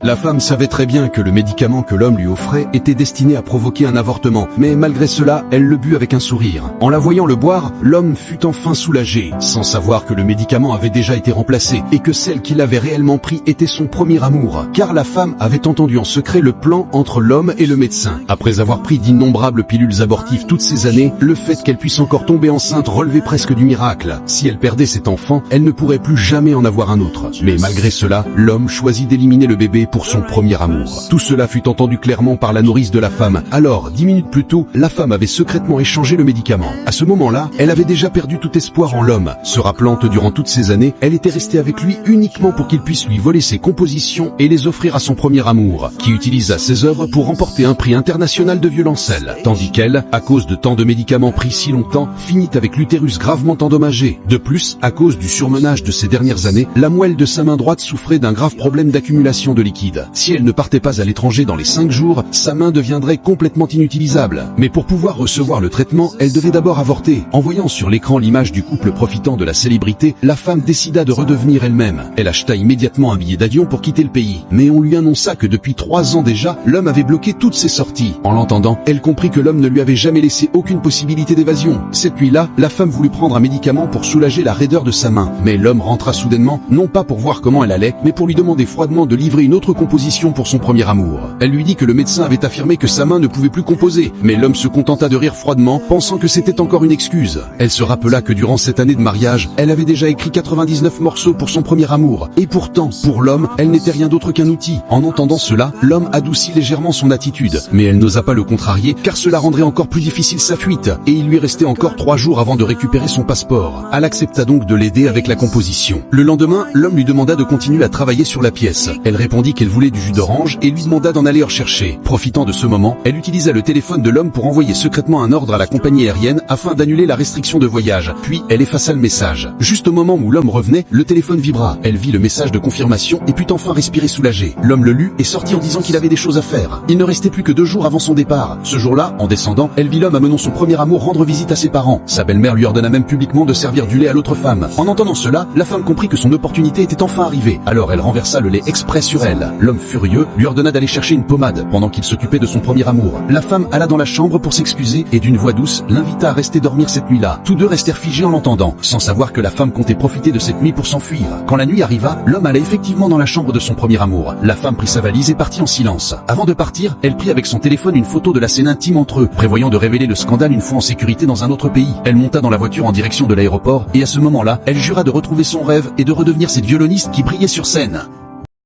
La femme savait très bien que le médicament que l'homme lui offrait était destiné à provoquer un avortement, mais malgré cela, elle le but avec un sourire. En la voyant le boire, l'homme fut enfin soulagé, sans savoir que le médicament avait déjà été remplacé, et que celle qu'il avait réellement pris était son premier amour, car la femme avait entendu en secret le plan entre l'homme et le médecin. Après avoir pris d'innombrables pilules abortives toutes ces années, le fait qu'elle puisse encore tomber enceinte relevait presque du miracle. Si elle perdait cet enfant, elle ne pourrait plus jamais en avoir un autre. Mais malgré cela, l'homme choisit d'éliminer le bébé pour son premier amour. Tout cela fut entendu clairement par la nourrice de la femme. Alors, 10 minutes plus tôt, la femme avait secrètement échangé le médicament. À ce moment-là, elle avait déjà perdu tout espoir en l'homme. Se rappelant que durant toutes ces années, elle était restée avec lui uniquement pour qu'il puisse lui voler ses compositions et les offrir à son premier amour, qui utilisa ses œuvres pour remporter un prix international de violoncelle. Tandis qu'elle, à cause de tant de médicaments pris si longtemps, finit avec l'utérus gravement endommagé. De plus, à cause du surmenage de ces dernières années, la moelle de sa main droite souffrait d'un grave problème d'accumulation de liquide. Si elle ne partait pas à l'étranger dans les 5 jours, sa main deviendrait complètement inutilisable. Mais pour pouvoir recevoir le traitement, elle devait d'abord avorter. En voyant sur l'écran l'image du couple profitant de la célébrité, la femme décida de redevenir elle-même. Elle acheta immédiatement un billet d'avion pour quitter le pays. Mais on lui annonça que depuis 3 ans déjà, l'homme avait bloqué toutes ses sorties. En l'entendant, elle comprit que l'homme ne lui avait jamais laissé aucune possibilité d'évasion. Cette nuit-là, la femme voulut prendre un médicament pour soulager la raideur de sa main. Mais l'homme rentra soudainement, non pas pour voir comment elle allait, mais pour lui demander froidement de livrer une autre composition pour son premier amour. Elle lui dit que le médecin avait affirmé que sa main ne pouvait plus composer, mais l'homme se contenta de rire froidement, pensant que c'était encore une excuse. Elle se rappela que durant cette année de mariage, elle avait déjà écrit 99 morceaux pour son premier amour, et pourtant, pour l'homme, elle n'était rien d'autre qu'un outil. En entendant cela, l'homme adoucit légèrement son attitude, mais elle n'osa pas le contrarier, car cela rendrait encore plus difficile sa fuite, et il lui restait encore 3 jours avant de récupérer son passeport. Elle accepta donc de l'aider avec la composition. Le lendemain, l'homme lui demanda de continuer à travailler sur la pièce. Elle répondit qu'elle voulait du jus d'orange et lui demanda d'en aller en chercher. Profitant de ce moment, elle utilisa le téléphone de l'homme pour envoyer secrètement un ordre à la compagnie aérienne afin d'annuler la restriction de voyage. Puis, elle effaça le message. Juste au moment où l'homme revenait, le téléphone vibra. Elle vit le message de confirmation et put enfin respirer soulagée. L'homme le lut et sortit en disant qu'il avait des choses à faire. Il ne restait plus que 2 jours avant son départ. Ce jour-là, en descendant, elle vit l'homme amenant son premier amour rendre visite à ses parents. Sa belle-mère lui ordonna même publiquement de servir du lait à l'autre femme. En entendant cela, la femme comprit que son opportunité était enfin arrivée. Alors elle renversa le lait exprès sur elle. L'homme furieux lui ordonna d'aller chercher une pommade pendant qu'il s'occupait de son premier amour. La femme alla dans la chambre pour s'excuser et d'une voix douce l'invita à rester dormir cette nuit-là. Tous deux restèrent figés en l'entendant, sans savoir que la femme comptait profiter de cette nuit pour s'enfuir. Quand la nuit arriva, l'homme alla effectivement dans la chambre de son premier amour. La femme prit sa valise et partit en silence. Avant de partir, elle prit avec son téléphone une photo de la scène intime entre eux, prévoyant de révéler le scandale une fois en sécurité dans un autre pays. Elle monta dans la voiture en direction de l'aéroport et à ce moment-là, elle jura de retrouver son rêve et de redevenir cette violoniste qui brillait sur scène.